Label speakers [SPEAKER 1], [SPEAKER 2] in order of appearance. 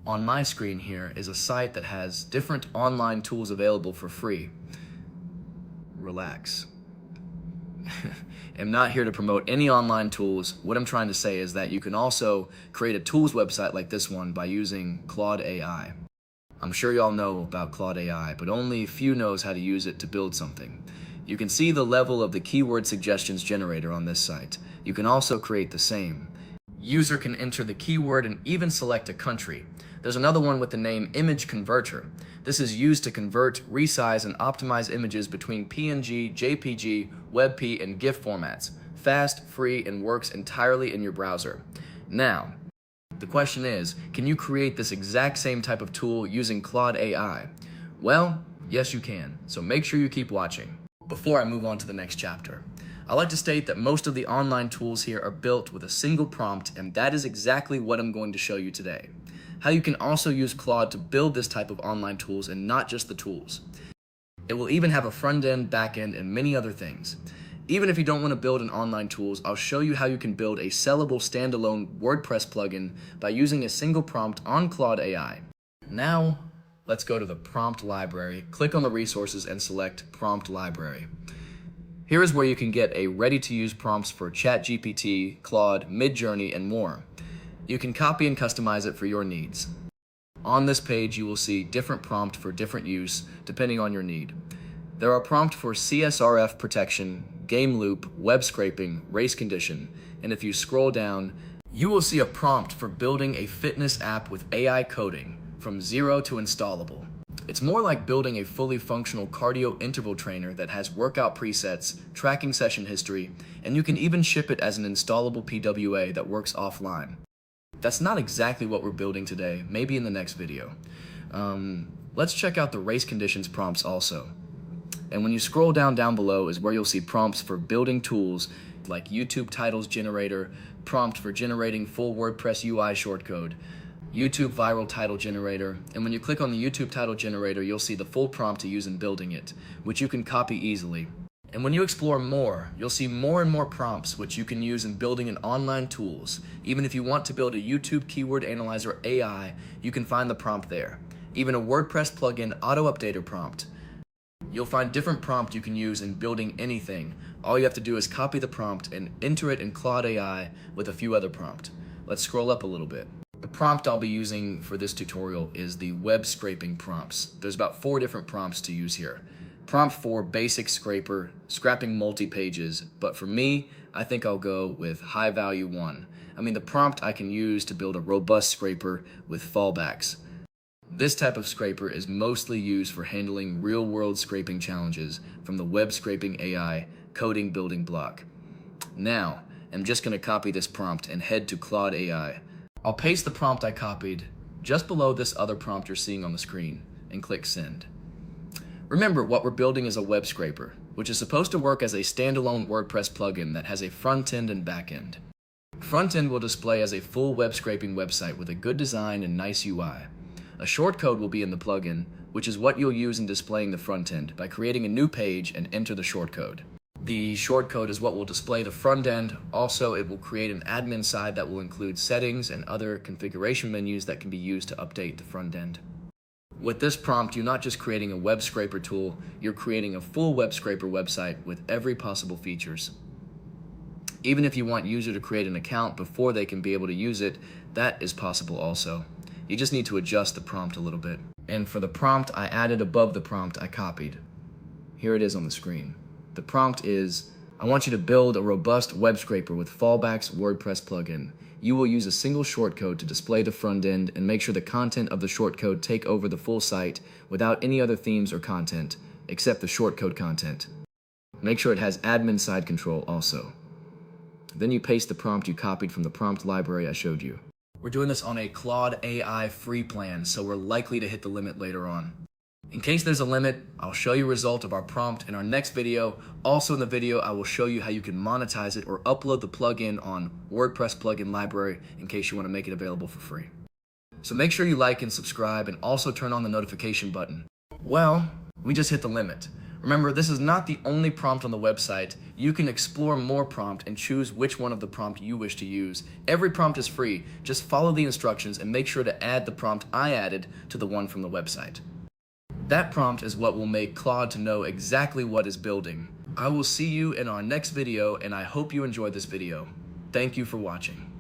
[SPEAKER 1] On my screen here is a site that has different online tools available for free. Relax. I'm not here to promote any online tools. What I'm trying to say is that you can also create a tools website like this one by using Claude AI. I'm sure y'all know about Claude AI, but only few knows how to use it to build something. You can see the level of the keyword suggestions generator on this site. You can also create the same. User can enter the keyword and even select a country. There's another one with the name Image Converter. This is used to convert, resize, and optimize images between PNG, JPG, WebP, and GIF formats. Fast, free, and works entirely in your browser. Now, the question is, can you create this exact same type of tool using Claude AI? Well, yes you can, so make sure you keep watching. Before I move on to the next chapter, I like to state that most of the online tools here are built with a single prompt, and that is exactly what I'm going to show you today. How you can also use Claude to build this type of online tools and not just the tools. It will even have a front end, back end, and many other things. Even if you don't want to build an online tools, I'll show you how you can build a sellable standalone WordPress plugin by using a single prompt on Claude AI. Now, let's go to the prompt library, click on the resources, and select prompt library. Here is where you can get a ready-to-use prompts for ChatGPT, Claude, Midjourney, and more. You can copy and customize it for your needs. On this page, you will see different prompt for different use, depending on your need. There are prompts for CSRF protection, game loop, web scraping, race condition, and if you scroll down, you will see a prompt for building a fitness app with AI coding, from zero to installable. It's more like building a fully functional cardio interval trainer that has workout presets, tracking session history, and you can even ship it as an installable PWA that works offline. That's not exactly what we're building today, maybe in the next video. Let's check out the race conditions prompts also. And when you scroll down below is where you'll see prompts for building tools like YouTube titles generator, prompt for generating full WordPress UI shortcode, YouTube viral title generator, and when you click on the YouTube title generator, you'll see the full prompt to use in building it, which you can copy easily. And when you explore more, you'll see more and more prompts which you can use in building an online tools. Even if you want to build a YouTube keyword analyzer AI, you can find the prompt there. Even a WordPress plugin auto updater prompt. You'll find different prompt you can use in building anything. All you have to do is copy the prompt and enter it in Claude AI with a few other prompts. Let's scroll up a little bit. The prompt I'll be using for this tutorial is the web scraping prompts. There's about 4 different prompts to use here. Prompt 4, basic scraper, scrapping multi-pages, but for me, I think I'll go with high value 1. The prompt I can use to build a robust scraper with fallbacks. This type of scraper is mostly used for handling real-world scraping challenges from the web scraping AI coding building block. Now, I'm just going to copy this prompt and head to Claude AI. I'll paste the prompt I copied just below this other prompt you're seeing on the screen and click send. Remember, what we're building is a web scraper, which is supposed to work as a standalone WordPress plugin that has a front end and back end. Front end will display as a full web scraping website with a good design and nice UI. A shortcode will be in the plugin, which is what you'll use in displaying the front end by creating a new page and enter the shortcode. The shortcode is what will display the front end. Also, it will create an admin side that will include settings and other configuration menus that can be used to update the front end. With this prompt, you're not just creating a web scraper tool, you're creating a full web scraper website with every possible features. Even if you want user to create an account before they can be able to use it, that is possible also. You just need to adjust the prompt a little bit. And for the prompt I added above the prompt I copied. Here it is on the screen. The prompt is, I want you to build a robust web scraper with fallbacks WordPress plugin. You will use a single shortcode to display the front end and make sure the content of the shortcode take over the full site without any other themes or content, except the shortcode content. Make sure it has admin side control also. Then you paste the prompt you copied from the prompt library I showed you. We're doing this on a Claude AI free plan, so we're likely to hit the limit later on. In case there's a limit, I'll show you a result of our prompt in our next video. Also in the video, I will show you how you can monetize it or upload the plugin on WordPress plugin library in case you want to make it available for free. So make sure you like and subscribe and also turn on the notification button. Well, we just hit the limit. Remember, this is not the only prompt on the website. You can explore more prompt and choose which one of the prompt you wish to use. Every prompt is free. Just follow the instructions and make sure to add the prompt I added to the one from the website. That prompt is what will make Claude to know exactly what is building. I will see you in our next video, and I hope you enjoyed this video. Thank you for watching.